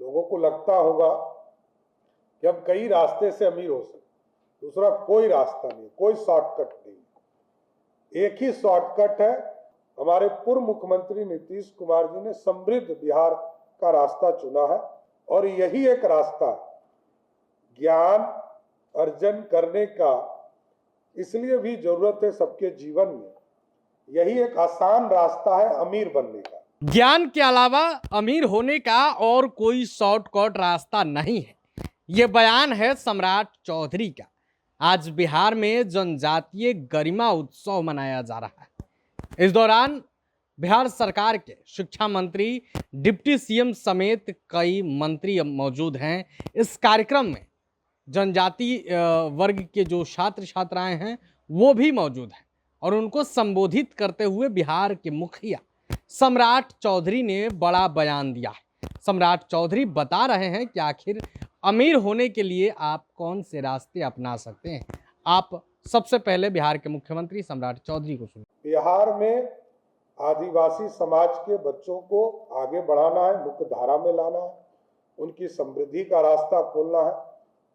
लोगों को लगता होगा कि हम कई रास्ते से अमीर हो सकते, दूसरा कोई रास्ता नहीं, कोई शॉर्टकट नहीं। एक ही शॉर्टकट है, हमारे पूर्व मुख्यमंत्री नीतीश कुमार जी ने समृद्ध बिहार का रास्ता चुना है और यही एक रास्ता है ज्ञान अर्जन करने का, इसलिए भी जरूरत है सबके जीवन में। यही एक आसान रास्ता है अमीर बनने का। ज्ञान के अलावा अमीर होने का और कोई शॉर्टकट रास्ता नहीं है, ये बयान है सम्राट चौधरी का। आज बिहार में जनजातीय गरिमा उत्सव मनाया जा रहा है। इस दौरान बिहार सरकार के शिक्षा मंत्री, डिप्टी सीएम समेत कई मंत्री मौजूद हैं। इस कार्यक्रम में जनजाति वर्ग के जो छात्र छात्राएं हैं वो भी मौजूद हैं और उनको संबोधित करते हुए बिहार के मुखिया सम्राट चौधरी ने बड़ा बयान दिया है। सम्राट चौधरी बता रहे हैं कि आखिर अमीर होने के लिए आप कौन से रास्ते अपना सकते हैं। आप सबसे पहले बिहार के मुख्यमंत्री सम्राट चौधरी को सुनिए। बिहार में आदिवासी समाज के बच्चों को आगे बढ़ाना है, मुख्य धारा में लाना है, उनकी समृद्धि का रास्ता खोलना है।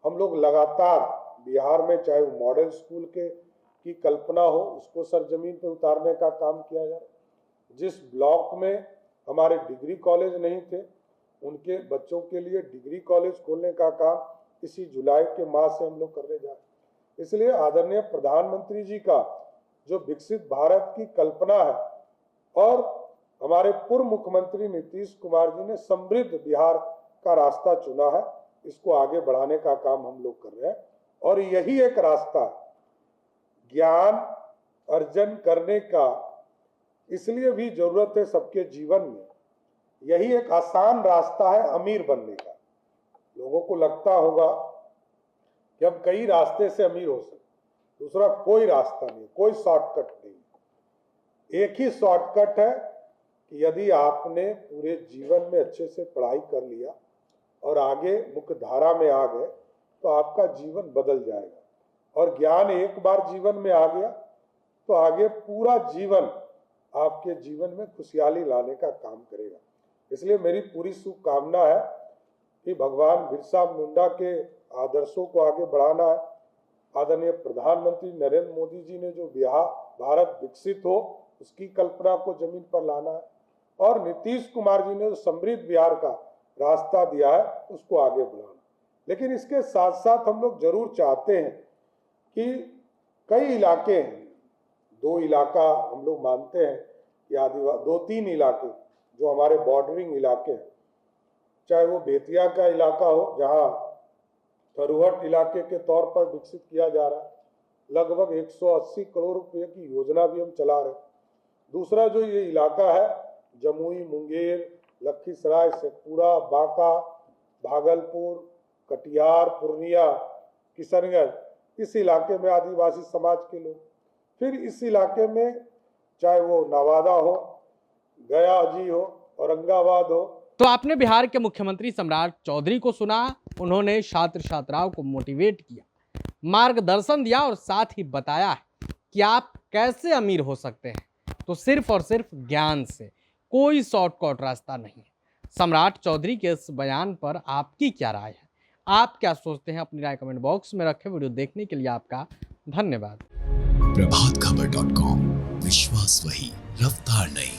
हम लोग लगातार बिहार में, चाहे वो मॉडल स्कूल की कल्पना हो, उसको सरजमीन पे उतारने का काम किया जाए। जिस ब्लॉक में हमारे डिग्री कॉलेज नहीं थे, उनके बच्चों के लिए डिग्री कॉलेज खोलने का काम इसी जुलाई के माह से हम लोग करने जा रहे हैं। इसलिए आदरणीय प्रधानमंत्री जी का जो विकसित भारत की कल्पना है और हमारे पूर्व मुख्यमंत्री नीतीश कुमार जी ने समृद्ध बिहार का रास्ता चुना है, इसको आगे बढ़ाने का काम हम लोग कर रहे हैं। और यही एक रास्ता है ज्ञान अर्जन करने का, इसलिए भी जरूरत है सबके जीवन में। यही एक आसान रास्ता है अमीर बनने का। लोगों को लगता होगा कि हम कई रास्ते से अमीर हो सकते, दूसरा कोई रास्ता नहीं, कोई शॉर्टकट नहीं। एक ही शॉर्टकट है कि यदि आपने पूरे जीवन में अच्छे से पढ़ाई कर लिया और आगे मुख्य धारा में आ गए तो आपका जीवन बदल जाएगा। और ज्ञान एक बार जीवन में आ गया तो आगे पूरा जीवन आपके जीवन में खुशहाली लाने का काम करेगा। इसलिए मेरी पूरी शुभकामना है कि भगवान बिरसा मुंडा के आदर्शों को आगे बढ़ाना है। आदरणीय प्रधानमंत्री नरेंद्र मोदी जी ने जो भारत विकसित हो उसकी कल्पना को जमीन पर लाना है और नीतीश कुमार जी ने जो समृद्ध बिहार का रास्ता दिया है उसको आगे बढ़ाना। लेकिन इसके साथ साथ हम लोग जरूर चाहते हैं कि कई इलाके हैं, दो इलाका हम लोग मानते हैं कि दो तीन इलाके जो हमारे बॉर्डरिंग इलाके हैं, चाहे वो बेतिया का इलाका हो जहां थरुहट इलाके के तौर पर विकसित किया जा रहा है, लगभग 180 करोड़ रुपए की योजना भी हम चला रहे हैं। दूसरा जो ये इलाका है जमुई, मुंगेर, लखीसराय, शेखपुरा, बांका, भागलपुर, कटिहार, पूर्णिया, किशनगंज, इस इलाके में आदिवासी समाज के लोग। फिर इस इलाके में चाहे वो नवादा हो, गया जी हो, औरंगाबाद हो। तो आपने बिहार के मुख्यमंत्री सम्राट चौधरी को सुना। उन्होंने छात्र छात्राओं को मोटिवेट किया, मार्गदर्शन दिया और साथ ही बताया है कि आप कैसे अमीर हो सकते हैं। तो सिर्फ और सिर्फ ज्ञान से, कोई शॉर्टकट रास्ता नहीं है। सम्राट चौधरी के इस बयान पर आपकी क्या राय है? आप क्या सोचते हैं? अपनी राय कमेंट बॉक्स में रखें। वीडियो देखने के लिए आपका धन्यवाद। प्रभातखबर.com, विश्वास वही, रफ्तार नहीं।